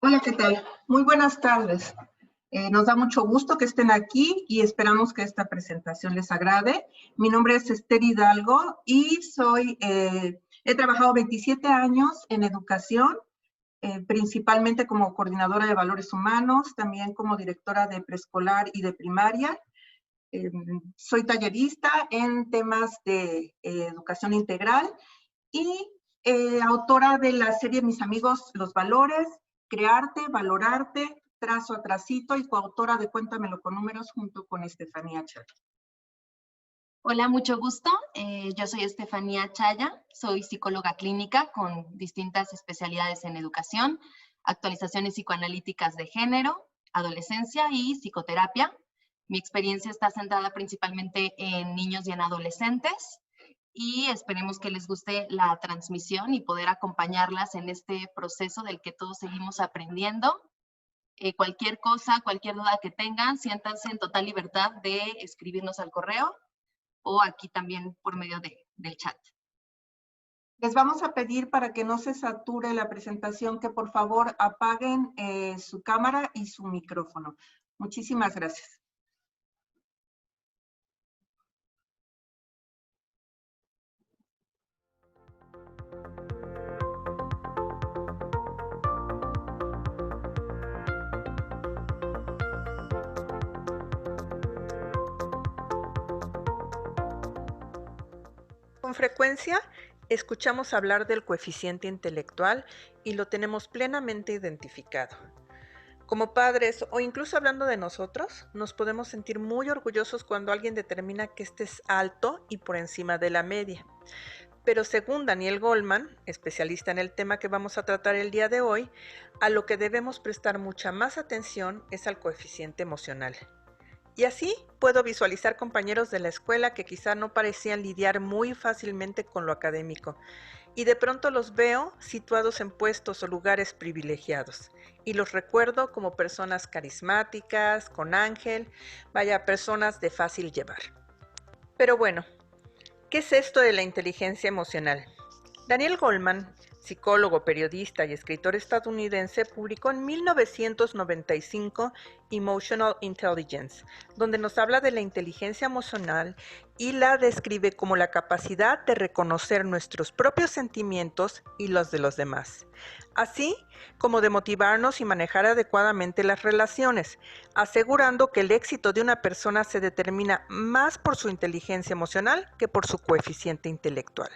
Hola, ¿qué tal? Muy buenas tardes. Nos da mucho gusto que estén aquí y esperamos que esta presentación les agrade. Mi nombre es Esther Hidalgo y he trabajado 27 años en educación, principalmente como coordinadora de valores humanos, también como directora de preescolar y de primaria. Eh, Soy tallerista en temas de educación integral y autora de la serie Mis amigos, los valores, Crearte, Valorarte, Trazo a Tracito, y coautora de Cuéntamelo con números junto con Estefanía Chávez. Hola, mucho gusto. Yo soy Estefanía Chaya, soy psicóloga clínica con distintas especialidades en educación, actualizaciones psicoanalíticas de género, adolescencia y psicoterapia. Mi experiencia está centrada principalmente en niños y en adolescentes y esperemos que les guste la transmisión y poder acompañarlas en este proceso del que todos seguimos aprendiendo. Cualquier cosa, cualquier duda que tengan, siéntanse en total libertad de escribirnos al correo o aquí también por medio del chat. Les vamos a pedir, para que no se sature la presentación, que por favor apaguen su cámara y su micrófono. Muchísimas gracias. Con frecuencia escuchamos hablar del coeficiente intelectual y lo tenemos plenamente identificado. Como padres, o incluso hablando de nosotros, nos podemos sentir muy orgullosos cuando alguien determina que este es alto y por encima de la media. Pero según Daniel Goleman, especialista en el tema que vamos a tratar el día de hoy, a lo que debemos prestar mucha más atención es al coeficiente emocional. Y así puedo visualizar compañeros de la escuela que quizá no parecían lidiar muy fácilmente con lo académico, y de pronto los veo situados en puestos o lugares privilegiados, y los recuerdo como personas carismáticas, con ángel, personas de fácil llevar. Pero bueno, ¿qué es esto de la inteligencia emocional? Daniel Goleman, psicólogo, periodista y escritor estadounidense, publicó en 1995 Emotional Intelligence, donde nos habla de la inteligencia emocional y la describe como la capacidad de reconocer nuestros propios sentimientos y los de los demás, así como de motivarnos y manejar adecuadamente las relaciones, asegurando que el éxito de una persona se determina más por su inteligencia emocional que por su coeficiente intelectual.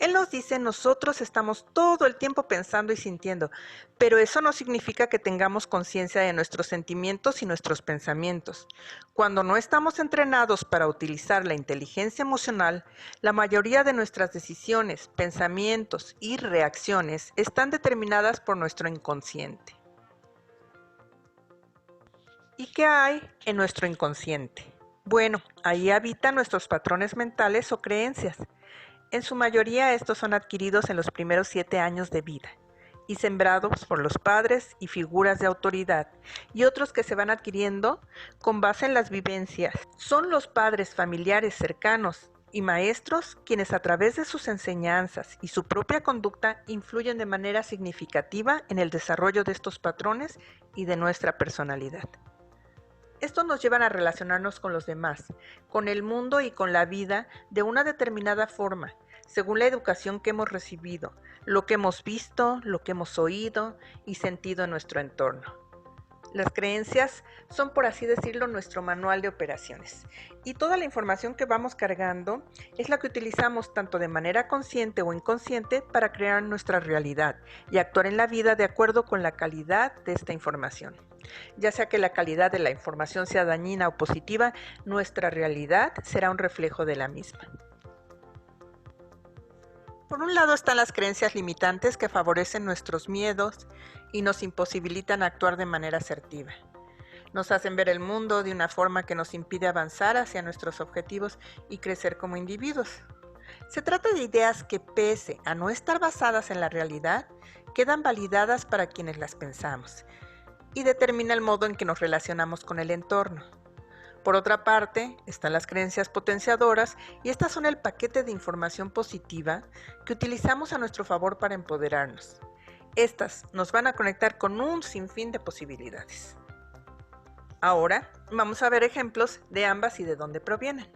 Él nos dice, nosotros estamos todo el tiempo pensando y sintiendo, pero eso no significa que tengamos conciencia de nuestros sentimientos y nuestros pensamientos. Cuando no estamos entrenados para utilizar la inteligencia emocional, la mayoría de nuestras decisiones, pensamientos y reacciones están determinadas por nuestro inconsciente. ¿Y qué hay en nuestro inconsciente? Bueno, ahí habitan nuestros patrones mentales o creencias. En su mayoría estos son adquiridos en los primeros 7 años de vida y sembrados por los padres y figuras de autoridad, y otros que se van adquiriendo con base en las vivencias. Son los padres, familiares cercanos y maestros quienes a través de sus enseñanzas y su propia conducta influyen de manera significativa en el desarrollo de estos patrones y de nuestra personalidad. Estos nos llevan a relacionarnos con los demás, con el mundo y con la vida de una determinada forma, según la educación que hemos recibido, lo que hemos visto, lo que hemos oído y sentido en nuestro entorno. Las creencias son, por así decirlo, nuestro manual de operaciones, y toda la información que vamos cargando es la que utilizamos tanto de manera consciente o inconsciente para crear nuestra realidad y actuar en la vida de acuerdo con la calidad de esta información. Ya sea que la calidad de la información sea dañina o positiva, nuestra realidad será un reflejo de la misma. Por un lado están las creencias limitantes que favorecen nuestros miedos y nos imposibilitan actuar de manera asertiva. Nos hacen ver el mundo de una forma que nos impide avanzar hacia nuestros objetivos y crecer como individuos. Se trata de ideas que, pese a no estar basadas en la realidad, quedan validadas para quienes las pensamos y determina el modo en que nos relacionamos con el entorno. Por otra parte, están las creencias potenciadoras, y estas son el paquete de información positiva que utilizamos a nuestro favor para empoderarnos. Estas nos van a conectar con un sinfín de posibilidades. Ahora vamos a ver ejemplos de ambas y de dónde provienen.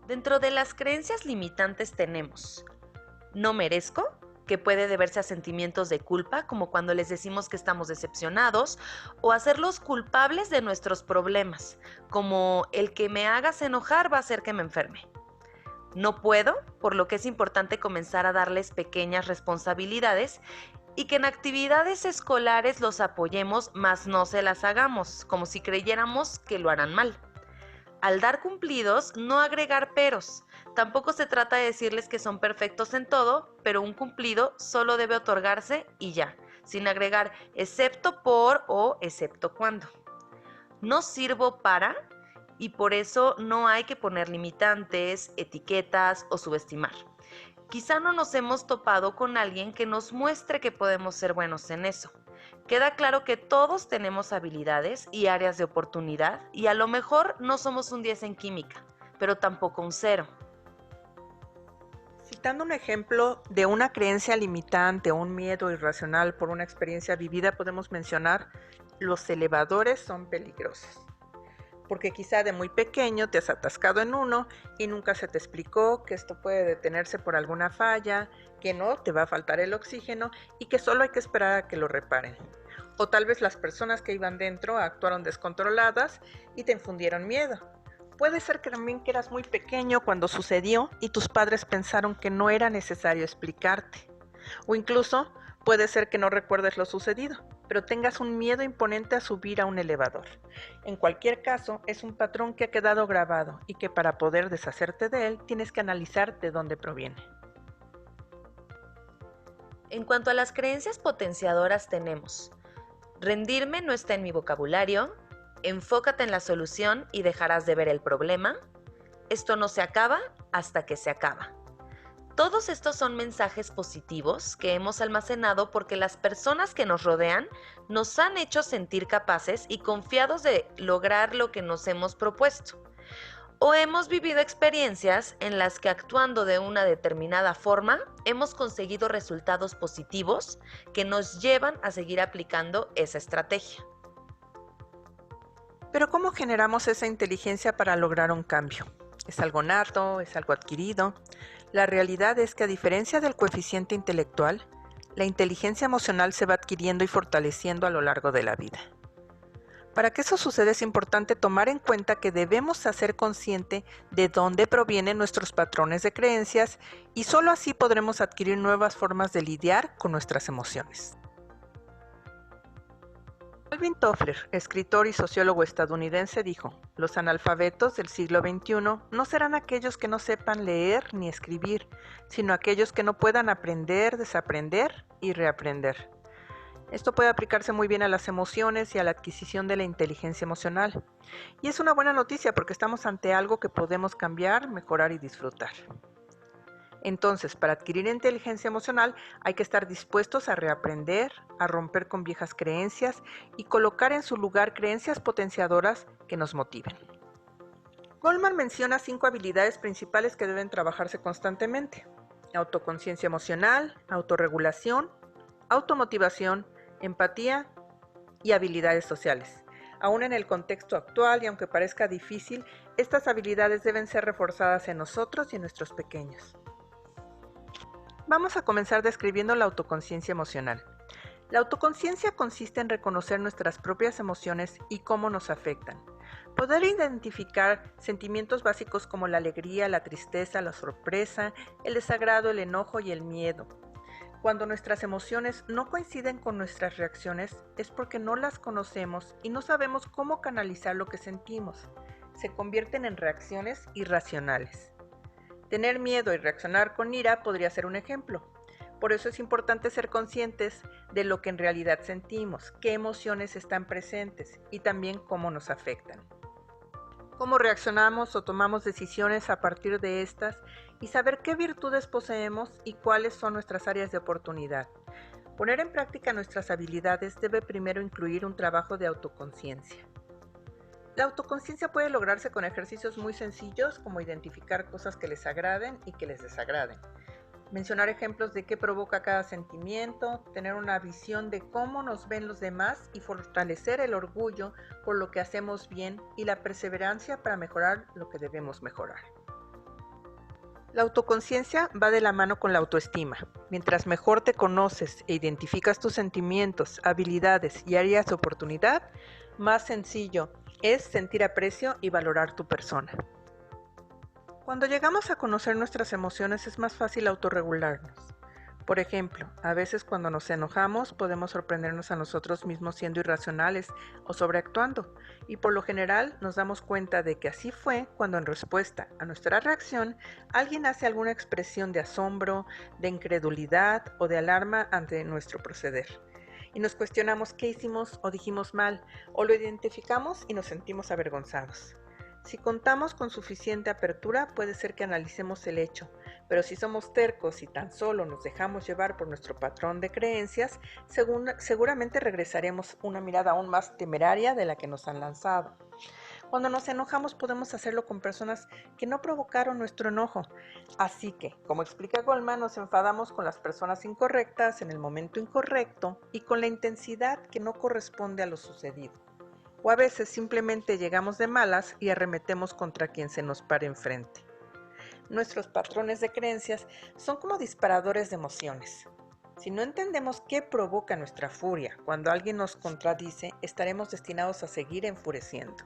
Dentro de las creencias limitantes tenemos no merezco, que puede deberse a sentimientos de culpa, como cuando les decimos que estamos decepcionados, o hacerlos culpables de nuestros problemas, como el que me hagas enojar va a hacer que me enferme. No puedo, por lo que es importante comenzar a darles pequeñas responsabilidades y que en actividades escolares los apoyemos, mas no se las hagamos, como si creyéramos que lo harán mal. Al dar cumplidos, no agregar peros. Tampoco se trata de decirles que son perfectos en todo, pero un cumplido solo debe otorgarse y ya, sin agregar excepto por o excepto cuando. No sirvo para y por eso no hay que poner limitantes, etiquetas o subestimar. Quizá no nos hemos topado con alguien que nos muestre que podemos ser buenos en eso. Queda claro que todos tenemos habilidades y áreas de oportunidad y a lo mejor no somos un 10 en química, pero tampoco un 0. Citando un ejemplo de una creencia limitante o un miedo irracional por una experiencia vivida, podemos mencionar: los elevadores son peligrosos. Porque quizá de muy pequeño te has atascado en uno y nunca se te explicó que esto puede detenerse por alguna falla, que no te va a faltar el oxígeno y que solo hay que esperar a que lo reparen. O tal vez las personas que iban dentro actuaron descontroladas y te infundieron miedo. Puede ser que también que eras muy pequeño cuando sucedió y tus padres pensaron que no era necesario explicarte. O incluso puede ser que no recuerdes lo sucedido, pero tengas un miedo imponente a subir a un elevador. En cualquier caso, es un patrón que ha quedado grabado y que para poder deshacerte de él tienes que analizar de dónde proviene. En cuanto a las creencias potenciadoras tenemos: rendirme no está en mi vocabulario, enfócate en la solución y dejarás de ver el problema, esto no se acaba hasta que se acaba. Todos estos son mensajes positivos que hemos almacenado porque las personas que nos rodean nos han hecho sentir capaces y confiados de lograr lo que nos hemos propuesto. O hemos vivido experiencias en las que actuando de una determinada forma hemos conseguido resultados positivos que nos llevan a seguir aplicando esa estrategia. Pero ¿cómo generamos esa inteligencia para lograr un cambio? ¿Es algo nato? ¿Es algo adquirido? La realidad es que, a diferencia del coeficiente intelectual, la inteligencia emocional se va adquiriendo y fortaleciendo a lo largo de la vida. Para que eso suceda es importante tomar en cuenta que debemos hacer consciente de dónde provienen nuestros patrones de creencias y solo así podremos adquirir nuevas formas de lidiar con nuestras emociones. Alvin Toffler, escritor y sociólogo estadounidense, dijo: los analfabetos del siglo XXI no serán aquellos que no sepan leer ni escribir, sino aquellos que no puedan aprender, desaprender y reaprender. Esto puede aplicarse muy bien a las emociones y a la adquisición de la inteligencia emocional. Y es una buena noticia porque estamos ante algo que podemos cambiar, mejorar y disfrutar. Entonces, para adquirir inteligencia emocional hay que estar dispuestos a reaprender, a romper con viejas creencias y colocar en su lugar creencias potenciadoras que nos motiven. Goleman menciona 5 habilidades principales que deben trabajarse constantemente: autoconciencia emocional, autorregulación, automotivación, empatía y habilidades sociales. Aún en el contexto actual y aunque parezca difícil, estas habilidades deben ser reforzadas en nosotros y en nuestros pequeños. Vamos a comenzar describiendo la autoconciencia emocional. La autoconciencia consiste en reconocer nuestras propias emociones y cómo nos afectan. Poder identificar sentimientos básicos como la alegría, la tristeza, la sorpresa, el desagrado, el enojo y el miedo. Cuando nuestras emociones no coinciden con nuestras reacciones es porque no las conocemos y no sabemos cómo canalizar lo que sentimos. Se convierten en reacciones irracionales. Tener miedo y reaccionar con ira podría ser un ejemplo. Por eso es importante ser conscientes de lo que en realidad sentimos, qué emociones están presentes y también cómo nos afectan. Cómo reaccionamos o tomamos decisiones a partir de estas y saber qué virtudes poseemos y cuáles son nuestras áreas de oportunidad. Poner en práctica nuestras habilidades debe primero incluir un trabajo de autoconciencia. La autoconciencia puede lograrse con ejercicios muy sencillos como identificar cosas que les agraden y que les desagraden. mencionar ejemplos de qué provoca cada sentimiento, tener una visión de cómo nos ven los demás y fortalecer el orgullo por lo que hacemos bien y la perseverancia para mejorar lo que debemos mejorar. La autoconciencia va de la mano con la autoestima. Mientras mejor te conoces e identificas tus sentimientos, habilidades y áreas de oportunidad, más sencillo es sentir aprecio y valorar tu persona. Cuando llegamos a conocer nuestras emociones es más fácil autorregularnos. Por ejemplo, a veces cuando nos enojamos podemos sorprendernos a nosotros mismos siendo irracionales o sobreactuando, y por lo general nos damos cuenta de que así fue cuando en respuesta a nuestra reacción alguien hace alguna expresión de asombro, de incredulidad o de alarma ante nuestro proceder. Y nos cuestionamos qué hicimos o dijimos mal, o lo identificamos y nos sentimos avergonzados. Si contamos con suficiente apertura, puede ser que analicemos el hecho, pero si somos tercos y tan solo nos dejamos llevar por nuestro patrón de creencias, seguramente regresaremos una mirada aún más temeraria de la que nos han lanzado. Cuando nos enojamos podemos hacerlo con personas que no provocaron nuestro enojo. Así que, como explica Goleman, nos enfadamos con las personas incorrectas en el momento incorrecto y con la intensidad que no corresponde a lo sucedido. O a veces simplemente llegamos de malas y arremetemos contra quien se nos pare enfrente. Nuestros patrones de creencias son como disparadores de emociones. Si no entendemos qué provoca nuestra furia cuando alguien nos contradice, estaremos destinados a seguir enfureciendo.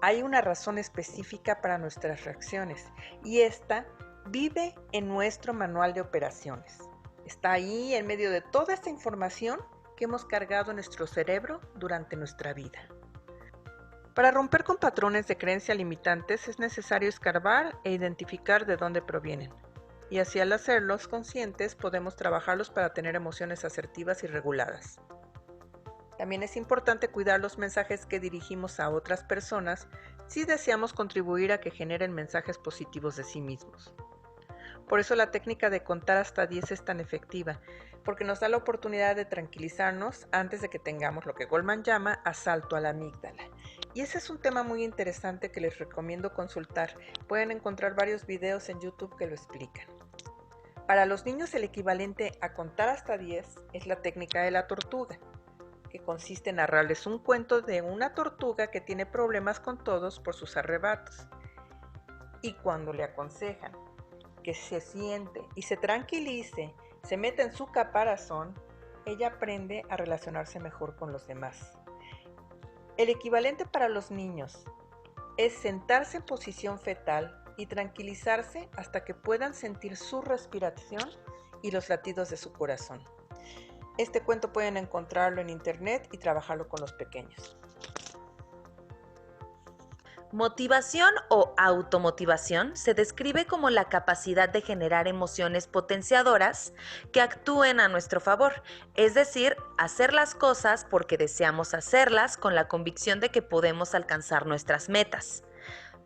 Hay una razón específica para nuestras reacciones y esta vive en nuestro manual de operaciones. Está ahí en medio de toda esta información que hemos cargado en nuestro cerebro durante nuestra vida. Para romper con patrones de creencia limitantes es necesario escarbar e identificar de dónde provienen. Y así al hacerlos conscientes podemos trabajarlos para tener emociones asertivas y reguladas. También es importante cuidar los mensajes que dirigimos a otras personas si deseamos contribuir a que generen mensajes positivos de sí mismos. Por eso la técnica de contar hasta 10 es tan efectiva, porque nos da la oportunidad de tranquilizarnos antes de que tengamos lo que Goleman llama asalto a la amígdala. Y ese es un tema muy interesante que les recomiendo consultar. Pueden encontrar varios videos en YouTube que lo explican. Para los niños el equivalente a contar hasta 10 es la técnica de la tortuga, que consiste en narrarles un cuento de una tortuga que tiene problemas con todos por sus arrebatos. Y cuando le aconsejan que se siente y se tranquilice, se meta en su caparazón, ella aprende a relacionarse mejor con los demás. El equivalente para los niños es sentarse en posición fetal y tranquilizarse hasta que puedan sentir su respiración y los latidos de su corazón. Este cuento pueden encontrarlo en internet y trabajarlo con los pequeños. Motivación o automotivación se describe como la capacidad de generar emociones potenciadoras que actúen a nuestro favor, es decir, hacer las cosas porque deseamos hacerlas con la convicción de que podemos alcanzar nuestras metas.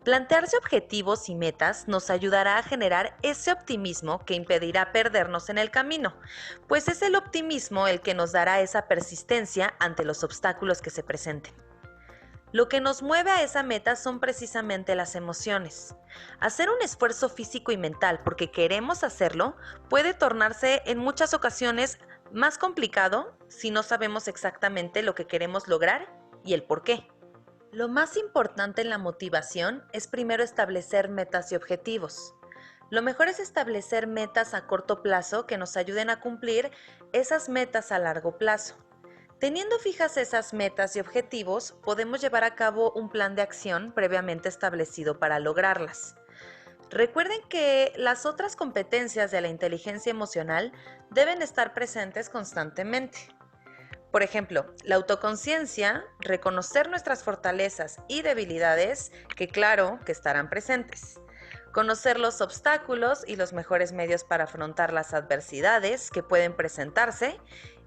Plantearse objetivos y metas nos ayudará a generar ese optimismo que impedirá perdernos en el camino, pues es el optimismo el que nos dará esa persistencia ante los obstáculos que se presenten. Lo que nos mueve a esa meta son precisamente las emociones. Hacer un esfuerzo físico y mental porque queremos hacerlo puede tornarse en muchas ocasiones más complicado si no sabemos exactamente lo que queremos lograr y el por qué. Lo más importante en la motivación es primero establecer metas y objetivos. Lo mejor es establecer metas a corto plazo que nos ayuden a cumplir esas metas a largo plazo. Teniendo fijas esas metas y objetivos, podemos llevar a cabo un plan de acción previamente establecido para lograrlas. Recuerden que las otras competencias de la inteligencia emocional deben estar presentes constantemente. Por ejemplo, la autoconciencia, reconocer nuestras fortalezas y debilidades, que claro que estarán presentes. Conocer los obstáculos y los mejores medios para afrontar las adversidades que pueden presentarse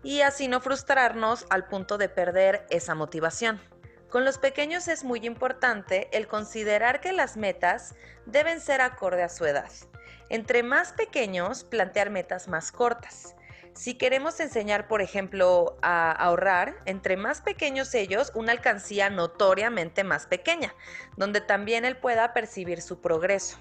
y así no frustrarnos al punto de perder esa motivación. Con los pequeños es muy importante el considerar que las metas deben ser acorde a su edad. Entre más pequeños, plantear metas más cortas. Si queremos enseñar, por ejemplo, a ahorrar, entre más pequeños ellos, una alcancía notoriamente más pequeña, donde también él pueda percibir su progreso.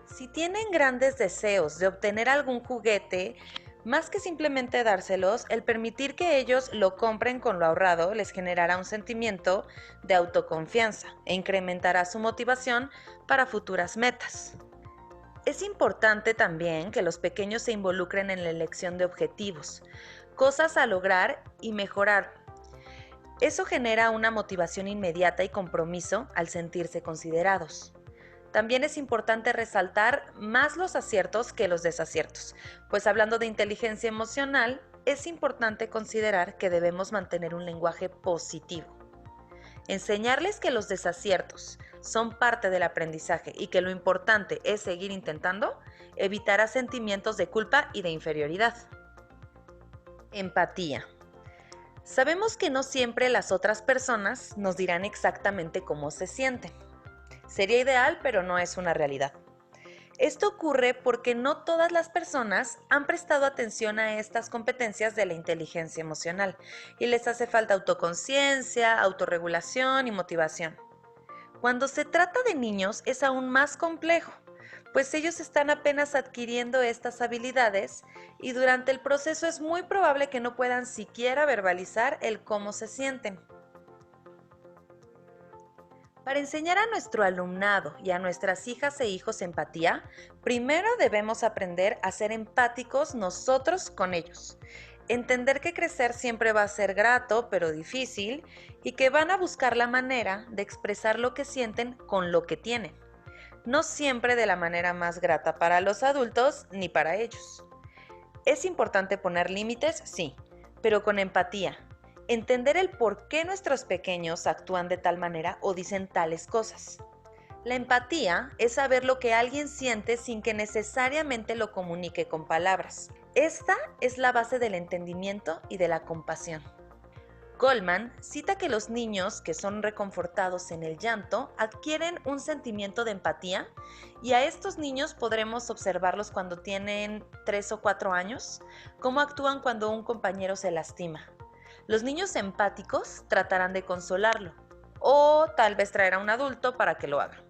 Si tienen grandes deseos de obtener algún juguete, más que simplemente dárselos, el permitir que ellos lo compren con lo ahorrado les generará un sentimiento de autoconfianza e incrementará su motivación para futuras metas. Es importante también que los pequeños se involucren en la elección de objetivos, cosas a lograr y mejorar. Eso genera una motivación inmediata y compromiso al sentirse considerados. También es importante resaltar más los aciertos que los desaciertos, pues hablando de inteligencia emocional, es importante considerar que debemos mantener un lenguaje positivo. Enseñarles que los desaciertos son parte del aprendizaje y que lo importante es seguir intentando, evitará sentimientos de culpa y de inferioridad. Empatía. Sabemos que no siempre las otras personas nos dirán exactamente cómo se sienten. Sería ideal, pero no es una realidad. Esto ocurre porque no todas las personas han prestado atención a estas competencias de la inteligencia emocional y les hace falta autoconciencia, autorregulación y motivación. Cuando se trata de niños es aún más complejo, pues ellos están apenas adquiriendo estas habilidades y durante el proceso es muy probable que no puedan siquiera verbalizar el cómo se sienten. Para enseñar a nuestro alumnado y a nuestras hijas e hijos empatía, primero debemos aprender a ser empáticos nosotros con ellos. Entender que crecer siempre va a ser grato, pero difícil, y que van a buscar la manera de expresar lo que sienten con lo que tienen. No siempre de la manera más grata para los adultos ni para ellos. Es importante poner límites, sí, pero con empatía. Entender el por qué nuestros pequeños actúan de tal manera o dicen tales cosas. La empatía es saber lo que alguien siente sin que necesariamente lo comunique con palabras. Esta es la base del entendimiento y de la compasión. Goldman cita que los niños que son reconfortados en el llanto adquieren un sentimiento de empatía y a estos niños podremos observarlos cuando tienen 3 o 4 años, cómo actúan cuando un compañero se lastima. Los niños empáticos tratarán de consolarlo o tal vez traer a un adulto para que lo haga.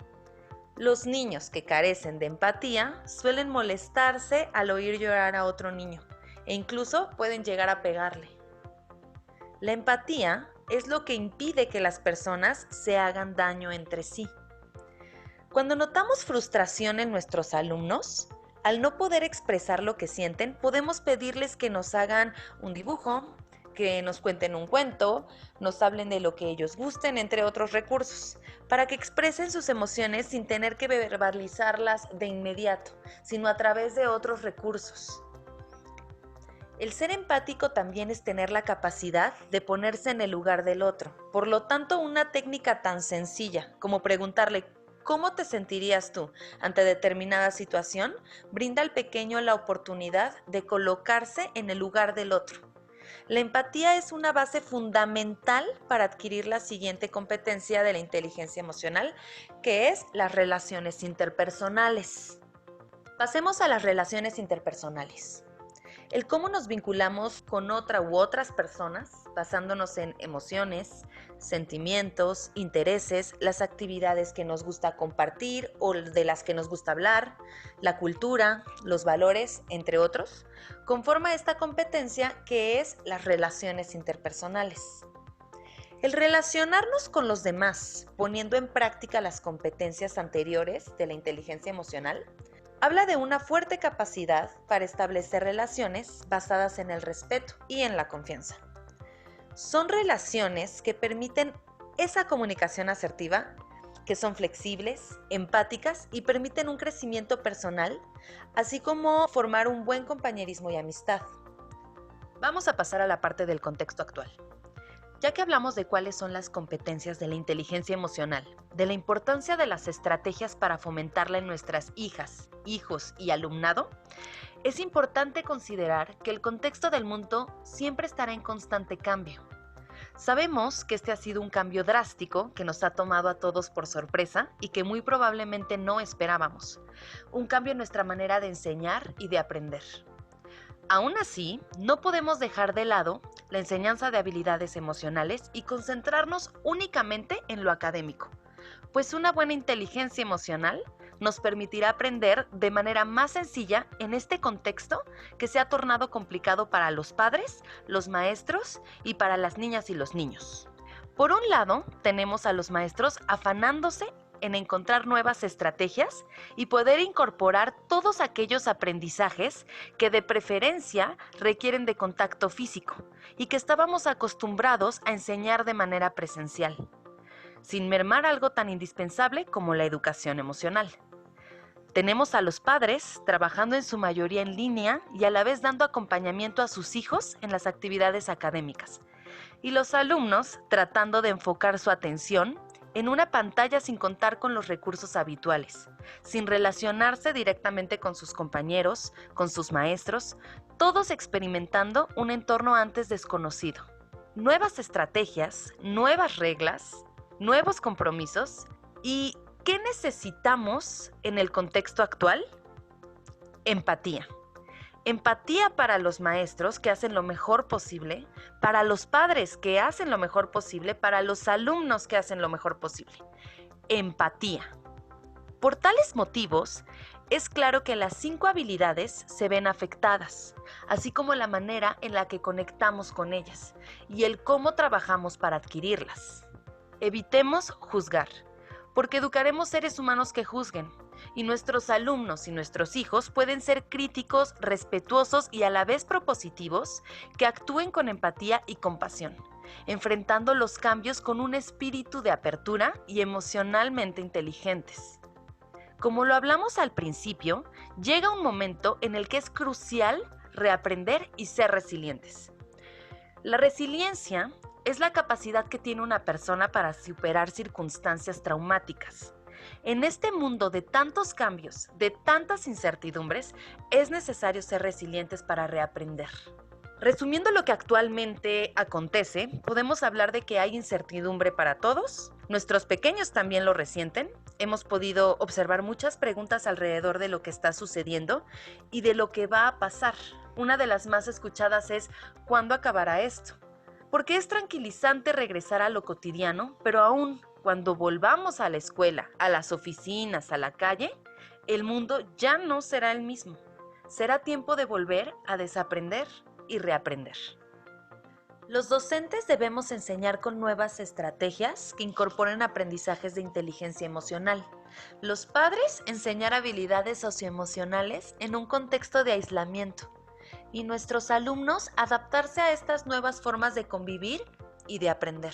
Los niños que carecen de empatía suelen molestarse al oír llorar a otro niño e incluso pueden llegar a pegarle. La empatía es lo que impide que las personas se hagan daño entre sí. Cuando notamos frustración en nuestros alumnos, al no poder expresar lo que sienten, podemos pedirles que nos hagan un dibujo, que nos cuenten un cuento, nos hablen de lo que ellos gusten, entre otros recursos, para que expresen sus emociones sin tener que verbalizarlas de inmediato, sino a través de otros recursos. El ser empático también es tener la capacidad de ponerse en el lugar del otro. Por lo tanto, una técnica tan sencilla como preguntarle ¿cómo te sentirías tú ante determinada situación? Brinda al pequeño la oportunidad de colocarse en el lugar del otro. La empatía es una base fundamental para adquirir la siguiente competencia de la inteligencia emocional, que es las relaciones interpersonales. Pasemos a las relaciones interpersonales. El cómo nos vinculamos con otra u otras personas, basándonos en emociones, sentimientos, intereses, las actividades que nos gusta compartir o de las que nos gusta hablar, la cultura, los valores, entre otros, conforma esta competencia que es las relaciones interpersonales. El relacionarnos con los demás, poniendo en práctica las competencias anteriores de la inteligencia emocional, habla de una fuerte capacidad para establecer relaciones basadas en el respeto y en la confianza. Son relaciones que permiten esa comunicación asertiva, que son flexibles, empáticas y permiten un crecimiento personal, así como formar un buen compañerismo y amistad. Vamos a pasar a la parte del contexto actual. Ya que hablamos de cuáles son las competencias de la inteligencia emocional, de la importancia de las estrategias para fomentarla en nuestras hijas, hijos y alumnado, es importante considerar que el contexto del mundo siempre estará en constante cambio. Sabemos que este ha sido un cambio drástico que nos ha tomado a todos por sorpresa y que muy probablemente no esperábamos. Un cambio en nuestra manera de enseñar y de aprender. Aún así, no podemos dejar de lado la enseñanza de habilidades emocionales y concentrarnos únicamente en lo académico, pues una buena inteligencia emocional nos permitirá aprender de manera más sencilla en este contexto que se ha tornado complicado para los padres, los maestros y para las niñas y los niños. Por un lado, tenemos a los maestros afanándose en encontrar nuevas estrategias y poder incorporar todos aquellos aprendizajes que de preferencia requieren de contacto físico y que estábamos acostumbrados a enseñar de manera presencial, sin mermar algo tan indispensable como la educación emocional. Tenemos a los padres trabajando en su mayoría en línea y a la vez dando acompañamiento a sus hijos en las actividades académicas, y los alumnos tratando de enfocar su atención en una pantalla sin contar con los recursos habituales, sin relacionarse directamente con sus compañeros, con sus maestros, todos experimentando un entorno antes desconocido. Nuevas estrategias, nuevas reglas, nuevos compromisos. ¿Y qué necesitamos en el contexto actual? Empatía. Empatía para los maestros que hacen lo mejor posible, para los padres que hacen lo mejor posible, para los alumnos que hacen lo mejor posible. Empatía. Por tales motivos, es claro que las 5 habilidades se ven afectadas, así como la manera en la que conectamos con ellas y el cómo trabajamos para adquirirlas. Evitemos juzgar, porque educaremos seres humanos que juzguen. Y nuestros alumnos y nuestros hijos pueden ser críticos, respetuosos y a la vez propositivos, que actúen con empatía y compasión, enfrentando los cambios con un espíritu de apertura y emocionalmente inteligentes. Como lo hablamos al principio, llega un momento en el que es crucial reaprender y ser resilientes. La resiliencia es la capacidad que tiene una persona para superar circunstancias traumáticas. En este mundo de tantos cambios, de tantas incertidumbres, es necesario ser resilientes para reaprender. Resumiendo lo que actualmente acontece, podemos hablar de que hay incertidumbre para todos. Nuestros pequeños también lo resienten. Hemos podido observar muchas preguntas alrededor de lo que está sucediendo y de lo que va a pasar. Una de las más escuchadas es: ¿cuándo acabará esto? Porque es tranquilizante regresar a lo cotidiano, pero aún cuando volvamos a la escuela, a las oficinas, a la calle, el mundo ya no será el mismo. Será tiempo de volver a desaprender y reaprender. Los docentes debemos enseñar con nuevas estrategias que incorporen aprendizajes de inteligencia emocional. Los padres enseñar habilidades socioemocionales en un contexto de aislamiento. Y nuestros alumnos adaptarse a estas nuevas formas de convivir y de aprender.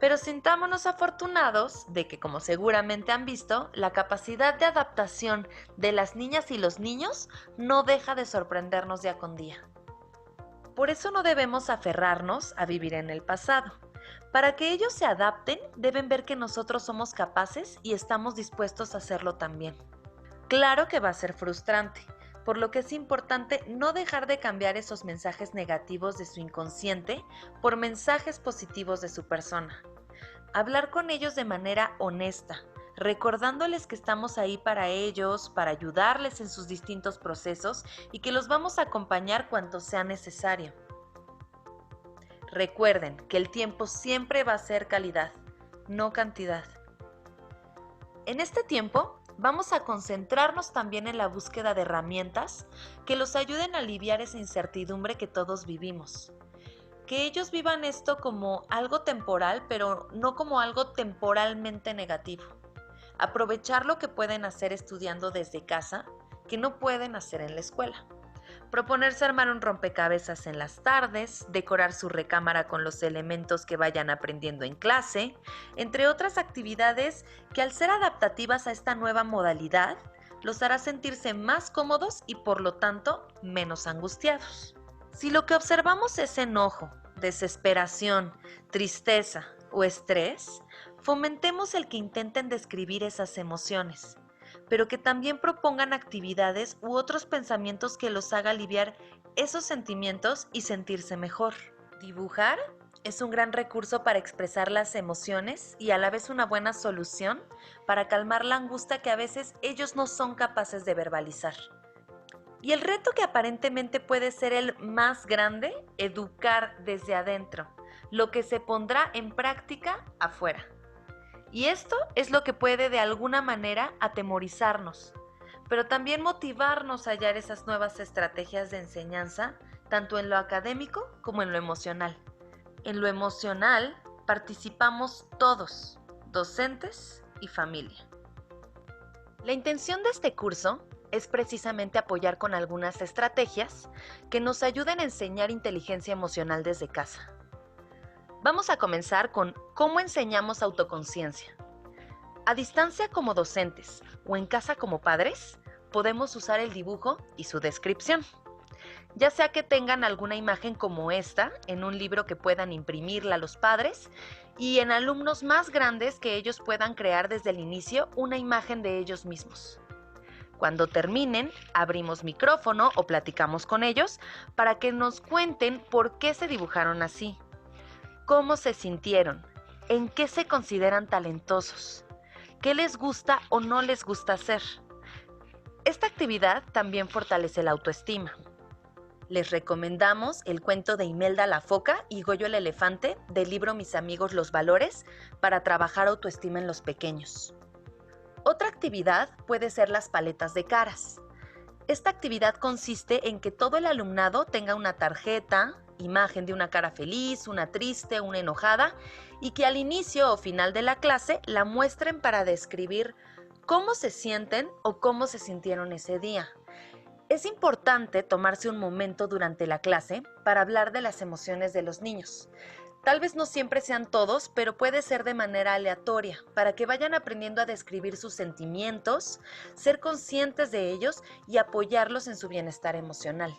Pero sintámonos afortunados de que, como seguramente han visto, la capacidad de adaptación de las niñas y los niños no deja de sorprendernos día con día. Por eso no debemos aferrarnos a vivir en el pasado. Para que ellos se adapten, deben ver que nosotros somos capaces y estamos dispuestos a hacerlo también. Claro que va a ser frustrante, por lo que es importante no dejar de cambiar esos mensajes negativos de su inconsciente por mensajes positivos de su persona. Hablar con ellos de manera honesta, recordándoles que estamos ahí para ellos, para ayudarles en sus distintos procesos y que los vamos a acompañar cuanto sea necesario. Recuerden que el tiempo siempre va a ser calidad, no cantidad. En este tiempo, vamos a concentrarnos también en la búsqueda de herramientas que los ayuden a aliviar esa incertidumbre que todos vivimos. Que ellos vivan esto como algo temporal, pero no como algo temporalmente negativo. Aprovechar lo que pueden hacer estudiando desde casa, que no pueden hacer en la escuela. Proponerse armar un rompecabezas en las tardes, decorar su recámara con los elementos que vayan aprendiendo en clase, entre otras actividades que al ser adaptativas a esta nueva modalidad, los hará sentirse más cómodos y por lo tanto menos angustiados. Si lo que observamos es enojo, desesperación, tristeza o estrés, fomentemos el que intenten describir esas emociones, pero que también propongan actividades u otros pensamientos que los haga aliviar esos sentimientos y sentirse mejor. Dibujar es un gran recurso para expresar las emociones y a la vez una buena solución para calmar la angustia que a veces ellos no son capaces de verbalizar. Y el reto que aparentemente puede ser el más grande, educar desde adentro, lo que se pondrá en práctica afuera. Y esto es lo que puede de alguna manera atemorizarnos, pero también motivarnos a hallar esas nuevas estrategias de enseñanza, tanto en lo académico como en lo emocional. En lo emocional participamos todos, docentes y familia. La intención de este curso es precisamente apoyar con algunas estrategias que nos ayuden a enseñar inteligencia emocional desde casa. Vamos a comenzar con cómo enseñamos autoconciencia. A distancia como docentes o en casa como padres, podemos usar el dibujo y su descripción. Ya sea que tengan alguna imagen como esta en un libro que puedan imprimirla a los padres y en alumnos más grandes que ellos puedan crear desde el inicio una imagen de ellos mismos. Cuando terminen, abrimos micrófono o platicamos con ellos para que nos cuenten por qué se dibujaron así, cómo se sintieron, en qué se consideran talentosos, qué les gusta o no les gusta hacer. Esta actividad también fortalece la autoestima. Les recomendamos el cuento de Imelda la foca y Goyo el elefante del libro Mis amigos los valores para trabajar autoestima en los pequeños. Otra actividad puede ser las paletas de caras. Esta actividad consiste en que todo el alumnado tenga una tarjeta, imagen de una cara feliz, una triste, una enojada, y que al inicio o final de la clase la muestren para describir cómo se sienten o cómo se sintieron ese día. Es importante tomarse un momento durante la clase para hablar de las emociones de los niños. Tal vez no siempre sean todos, pero puede ser de manera aleatoria, para que vayan aprendiendo a describir sus sentimientos, ser conscientes de ellos y apoyarlos en su bienestar emocional.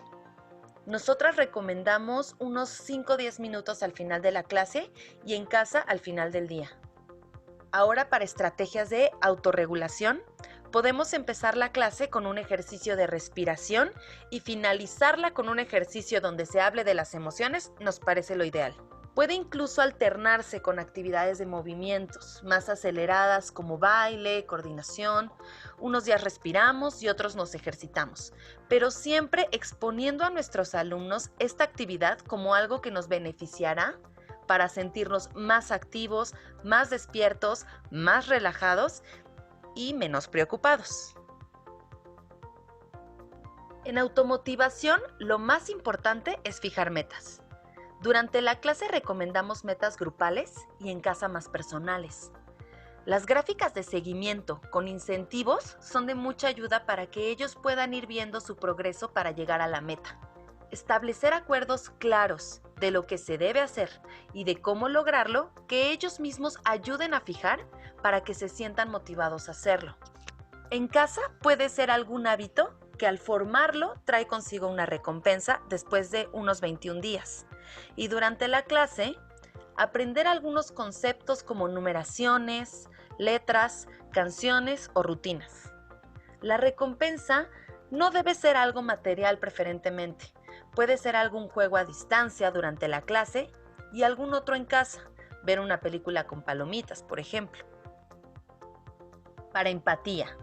Nosotras recomendamos unos 5 o 10 minutos al final de la clase y en casa al final del día. Ahora, para estrategias de autorregulación, podemos empezar la clase con un ejercicio de respiración y finalizarla con un ejercicio donde se hable de las emociones, nos parece lo ideal. Puede incluso alternarse con actividades de movimientos más aceleradas como baile, coordinación. Unos días respiramos y otros nos ejercitamos, pero siempre exponiendo a nuestros alumnos esta actividad como algo que nos beneficiará para sentirnos más activos, más despiertos, más relajados y menos preocupados. En automotivación, lo más importante es fijar metas. Durante la clase recomendamos metas grupales y en casa más personales. Las gráficas de seguimiento con incentivos son de mucha ayuda para que ellos puedan ir viendo su progreso para llegar a la meta. Establecer acuerdos claros de lo que se debe hacer y de cómo lograrlo, que ellos mismos ayuden a fijar para que se sientan motivados a hacerlo. En casa puede ser algún hábito que al formarlo trae consigo una recompensa después de unos 21 días. Y durante la clase, aprender algunos conceptos como numeraciones, letras, canciones o rutinas. La recompensa no debe ser algo material preferentemente. Puede ser algún juego a distancia durante la clase y algún otro en casa, ver una película con palomitas, por ejemplo. Para empatía.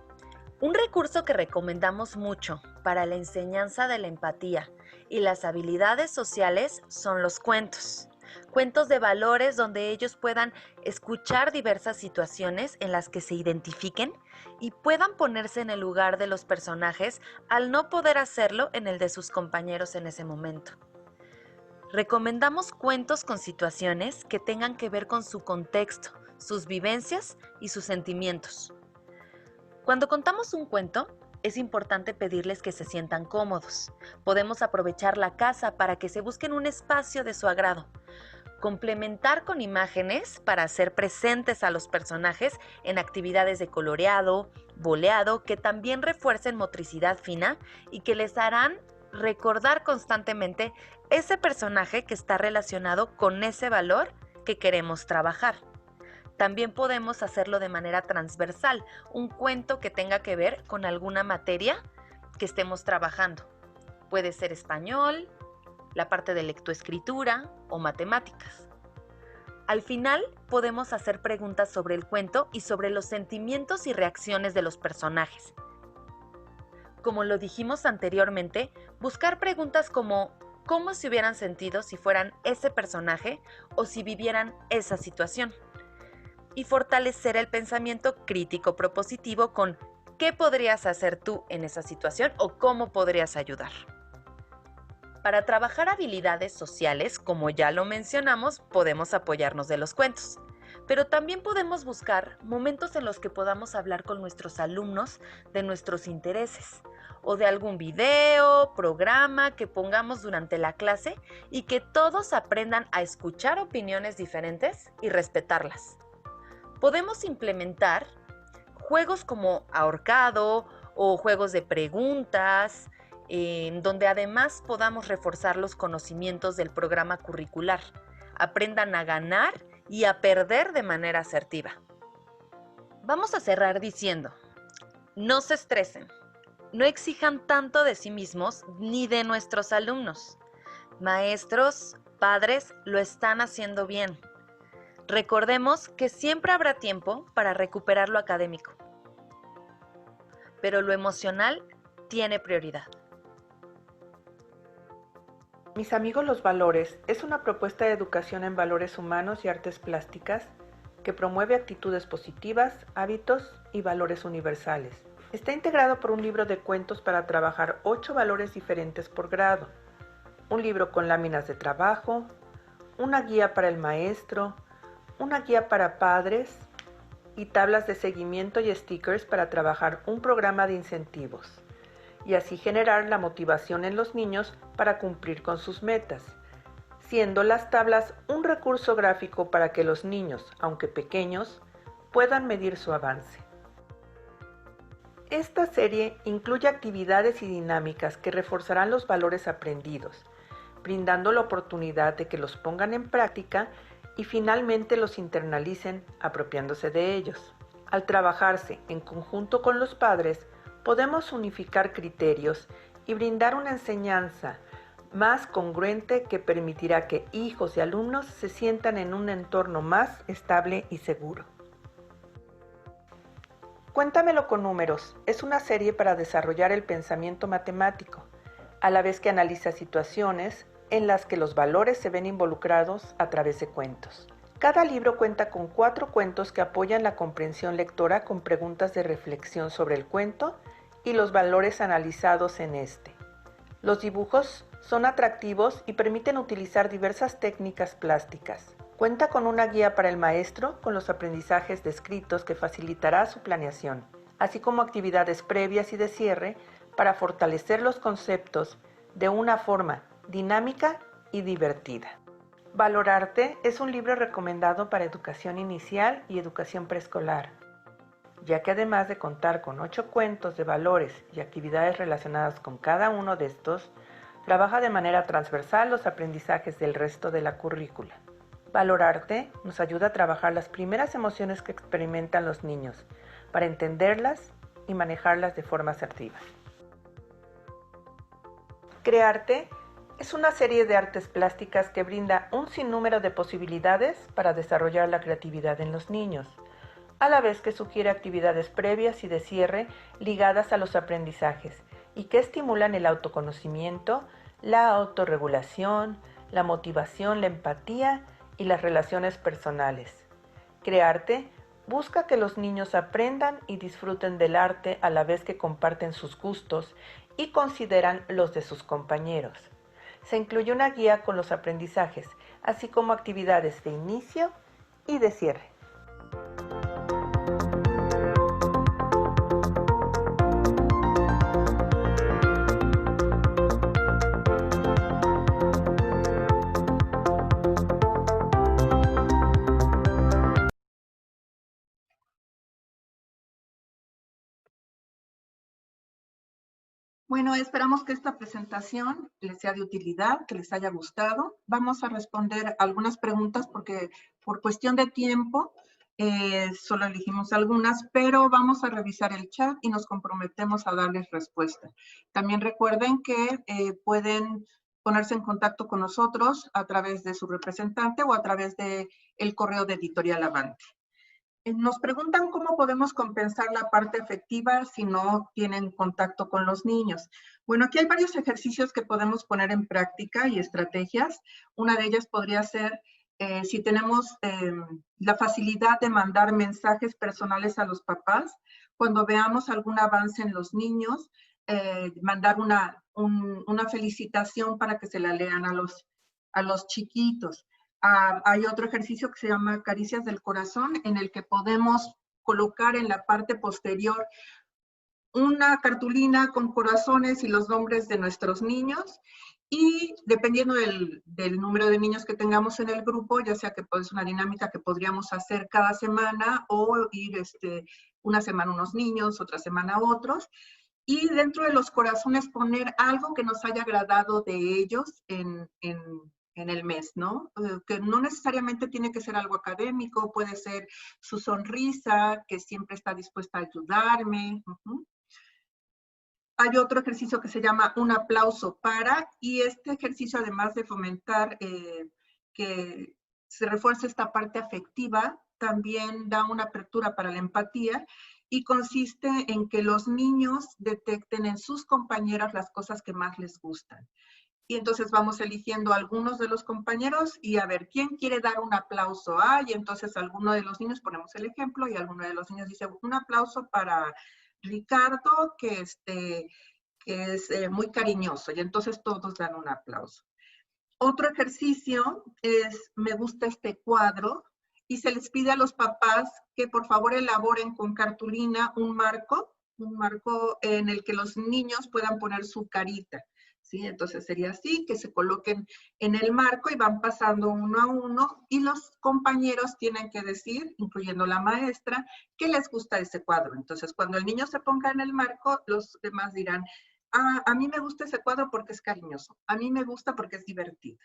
Un recurso que recomendamos mucho para la enseñanza de la empatía y las habilidades sociales son los cuentos. Cuentos de valores donde ellos puedan escuchar diversas situaciones en las que se identifiquen y puedan ponerse en el lugar de los personajes al no poder hacerlo en el de sus compañeros en ese momento. Recomendamos cuentos con situaciones que tengan que ver con su contexto, sus vivencias y sus sentimientos. Cuando contamos un cuento, es importante pedirles que se sientan cómodos. Podemos aprovechar la casa para que se busquen un espacio de su agrado. Complementar con imágenes para hacer presentes a los personajes en actividades de coloreado, boleado, que también refuercen motricidad fina y que les harán recordar constantemente ese personaje que está relacionado con ese valor que queremos trabajar. También podemos hacerlo de manera transversal, un cuento que tenga que ver con alguna materia que estemos trabajando. Puede ser español, la parte de lectoescritura o matemáticas. Al final, podemos hacer preguntas sobre el cuento y sobre los sentimientos y reacciones de los personajes. Como lo dijimos anteriormente, buscar preguntas como ¿cómo se hubieran sentido si fueran ese personaje o si vivieran esa situación? y fortalecer el pensamiento crítico propositivo con ¿qué podrías hacer tú en esa situación o cómo podrías ayudar? Para trabajar habilidades sociales, como ya lo mencionamos, podemos apoyarnos de los cuentos, pero también podemos buscar momentos en los que podamos hablar con nuestros alumnos de nuestros intereses o de algún video, programa que pongamos durante la clase y que todos aprendan a escuchar opiniones diferentes y respetarlas. Podemos implementar juegos como ahorcado o juegos de preguntas, en donde además podamos reforzar los conocimientos del programa curricular. Aprendan a ganar y a perder de manera asertiva. Vamos a cerrar diciendo, no se estresen, no exijan tanto de sí mismos ni de nuestros alumnos. Maestros, padres, lo están haciendo bien. Recordemos que siempre habrá tiempo para recuperar lo académico, pero lo emocional tiene prioridad. Mis amigos, los valores es una propuesta de educación en valores humanos y artes plásticas que promueve actitudes positivas, hábitos y valores universales. Está integrado por un libro de cuentos para trabajar 8 valores diferentes por grado, un libro con láminas de trabajo, una guía para el maestro, una guía para padres y tablas de seguimiento y stickers para trabajar un programa de incentivos y así generar la motivación en los niños para cumplir con sus metas, siendo las tablas un recurso gráfico para que los niños, aunque pequeños, puedan medir su avance. Esta serie incluye actividades y dinámicas que reforzarán los valores aprendidos, brindando la oportunidad de que los pongan en práctica y finalmente los internalicen apropiándose de ellos. Al trabajarse en conjunto con los padres, podemos unificar criterios y brindar una enseñanza más congruente que permitirá que hijos y alumnos se sientan en un entorno más estable y seguro. Cuéntamelo con números es una serie para desarrollar el pensamiento matemático, a la vez que analiza situaciones en las que los valores se ven involucrados a través de cuentos. Cada libro cuenta con 4 cuentos que apoyan la comprensión lectora con preguntas de reflexión sobre el cuento y los valores analizados en este. Los dibujos son atractivos y permiten utilizar diversas técnicas plásticas. Cuenta con una guía para el maestro con los aprendizajes descritos que facilitará su planeación, así como actividades previas y de cierre para fortalecer los conceptos de una forma dinámica y divertida. Valorarte es un libro recomendado para educación inicial y educación preescolar, ya que además de contar con 8 cuentos de valores y actividades relacionadas con cada uno de estos, trabaja de manera transversal los aprendizajes del resto de la currícula. Valorarte nos ayuda a trabajar las primeras emociones que experimentan los niños, para entenderlas y manejarlas de forma asertiva. Crearte es una serie de artes plásticas que brinda un sinnúmero de posibilidades para desarrollar la creatividad en los niños, a la vez que sugiere actividades previas y de cierre ligadas a los aprendizajes y que estimulan el autoconocimiento, la autorregulación, la motivación, la empatía y las relaciones personales. Crearte busca que los niños aprendan y disfruten del arte a la vez que comparten sus gustos y consideran los de sus compañeros. Se incluye una guía con los aprendizajes, así como actividades de inicio y de cierre. Bueno, esperamos que esta presentación les sea de utilidad, que les haya gustado. Vamos a responder algunas preguntas porque por cuestión de tiempo solo elegimos algunas, pero vamos a revisar el chat y nos comprometemos a darles respuesta. También recuerden que pueden ponerse en contacto con nosotros a través de su representante o a través del correo de Editorial Avante. Nos preguntan cómo podemos compensar la parte afectiva si no tienen contacto con los niños. Bueno, aquí hay varios ejercicios que podemos poner en práctica y estrategias. Una de ellas podría ser Si tenemos la facilidad de mandar mensajes personales a los papás, cuando veamos algún avance en los niños, mandar una felicitación para que se la lean a los chiquitos. Hay otro ejercicio que se llama Caricias del Corazón, en el que podemos colocar en la parte posterior una cartulina con corazones y los nombres de nuestros niños, y dependiendo del número de niños que tengamos en el grupo, ya sea que es una dinámica que podríamos hacer cada semana o ir una semana unos niños, otra semana otros, y dentro de los corazones poner algo que nos haya agradado de ellos en el mes, ¿no? Que no necesariamente tiene que ser algo académico, puede ser su sonrisa, que siempre está dispuesta a ayudarme. Hay otro ejercicio que se llama un aplauso para, y este ejercicio, además de fomentar que se refuerce esta parte afectiva, también da una apertura para la empatía, y consiste en que los niños detecten en sus compañeras las cosas que más les gustan. Y entonces vamos eligiendo algunos de los compañeros y a ver, ¿quién quiere dar un aplauso? Y entonces alguno de los niños, ponemos el ejemplo, y alguno de los niños dice, un aplauso para Ricardo, que es muy cariñoso, y entonces todos dan un aplauso. Otro ejercicio es, me gusta este cuadro, y se les pide a los papás que por favor elaboren con cartulina un marco en el que los niños puedan poner su carita. ¿Sí? Entonces sería así, que se coloquen en el marco y van pasando uno a uno, y los compañeros tienen que decir, incluyendo la maestra, que les gusta ese cuadro. Entonces cuando el niño se ponga en el marco, los demás dirán, a mí me gusta ese cuadro porque es cariñoso, a mí me gusta porque es divertido.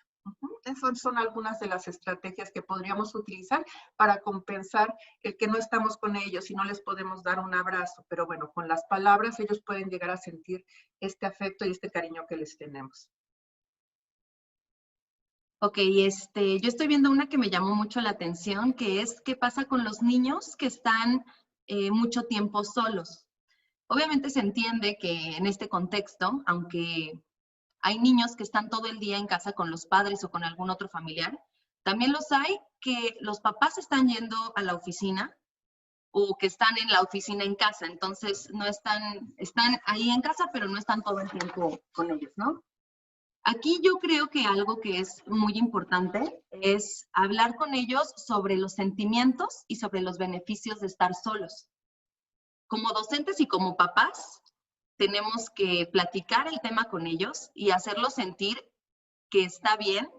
Esas son algunas de las estrategias que podríamos utilizar para compensar el que no estamos con ellos y no les podemos dar un abrazo, pero bueno, con las palabras ellos pueden llegar a sentir este afecto y este cariño que les tenemos. Ok, yo estoy viendo una que me llamó mucho la atención, que es qué pasa con los niños que están mucho tiempo solos. Obviamente se entiende que en este contexto, aunque hay niños que están todo el día en casa con los padres o con algún otro familiar, también los hay que los papás están yendo a la oficina o que están en la oficina en casa, entonces no están ahí en casa, pero no están todo el tiempo con ellos, ¿no? Aquí yo creo que algo que es muy importante es hablar con ellos sobre los sentimientos y sobre los beneficios de estar solos. Como docentes y como papás, tenemos que platicar el tema con ellos y hacerlos sentir que está bien,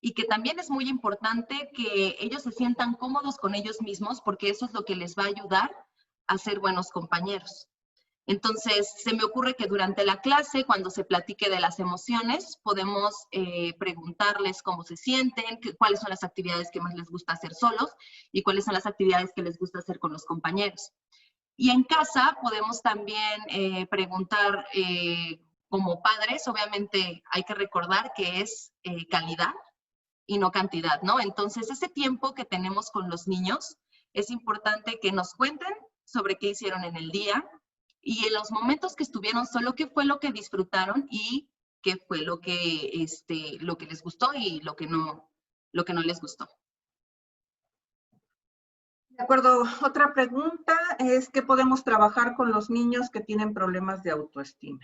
y que también es muy importante que ellos se sientan cómodos con ellos mismos, porque eso es lo que les va a ayudar a ser buenos compañeros. Entonces, se me ocurre que durante la clase, cuando se platique de las emociones, podemos preguntarles cómo se sienten, cuáles son las actividades que más les gusta hacer solos y cuáles son las actividades que les gusta hacer con los compañeros. Y en casa podemos también preguntar, como padres, obviamente hay que recordar que es calidad y no cantidad, ¿no? Entonces, ese tiempo que tenemos con los niños, es importante que nos cuenten sobre qué hicieron en el día y en los momentos que estuvieron solo, qué fue lo que disfrutaron y qué fue lo que les gustó y lo que no les gustó. De acuerdo. Otra pregunta es ¿qué podemos trabajar con los niños que tienen problemas de autoestima?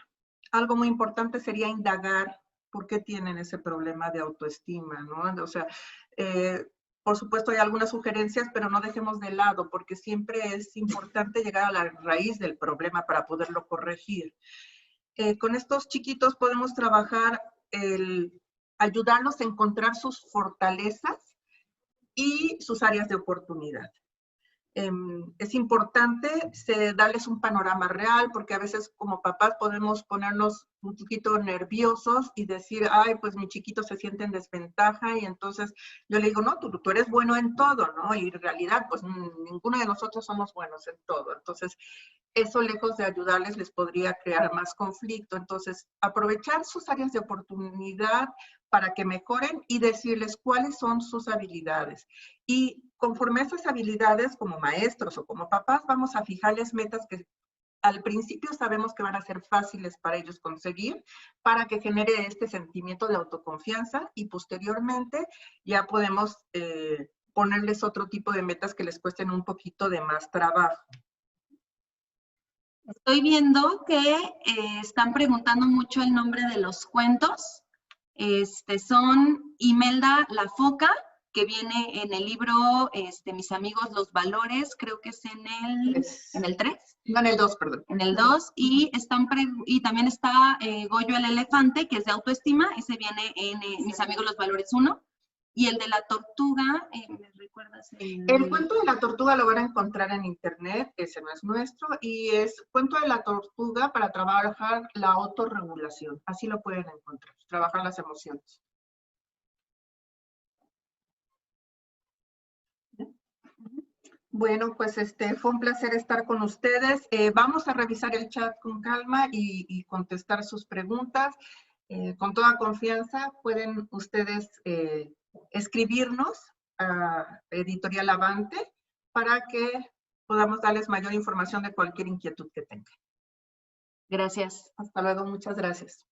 Algo muy importante sería indagar por qué tienen ese problema de autoestima, ¿no? O sea, por supuesto hay algunas sugerencias, pero no dejemos de lado, porque siempre es importante llegar a la raíz del problema para poderlo corregir. Con estos chiquitos podemos trabajar ayudarlos a encontrar sus fortalezas y sus áreas de oportunidad. Es importante darles un panorama real, porque a veces como papás podemos ponernos un poquito nerviosos y decir, ay, pues mi chiquito se siente en desventaja, y entonces yo le digo, no, tú eres bueno en todo, ¿no? Y en realidad, pues ninguno de nosotros somos buenos en todo. Entonces, eso lejos de ayudarles les podría crear más conflicto. Entonces, aprovechar sus áreas de oportunidad para que mejoren y decirles cuáles son sus habilidades. Y conforme a esas habilidades, como maestros o como papás, vamos a fijarles metas al principio sabemos que van a ser fáciles para ellos conseguir, para que genere este sentimiento de autoconfianza y posteriormente ya podemos ponerles otro tipo de metas que les cuesten un poquito de más trabajo. Estoy viendo que están preguntando mucho el nombre de los cuentos. Son Imelda La Foca, que viene en el libro Mis amigos los valores, creo que es en el 3. No, en el 2, perdón. En el 2, y también está Goyo el elefante, que es de autoestima, ese viene en Mis amigos los valores 1. Y el de la tortuga, ¿me recuerdas? El cuento de la tortuga lo van a encontrar en internet, ese no es nuestro, y es cuento de la tortuga para trabajar la autorregulación. Así lo pueden encontrar, trabajar las emociones. Bueno, pues fue un placer estar con ustedes. Vamos a revisar el chat con calma y contestar sus preguntas. Con toda confianza pueden ustedes escribirnos a Editorial Avante para que podamos darles mayor información de cualquier inquietud que tengan. Gracias. Hasta luego, muchas gracias.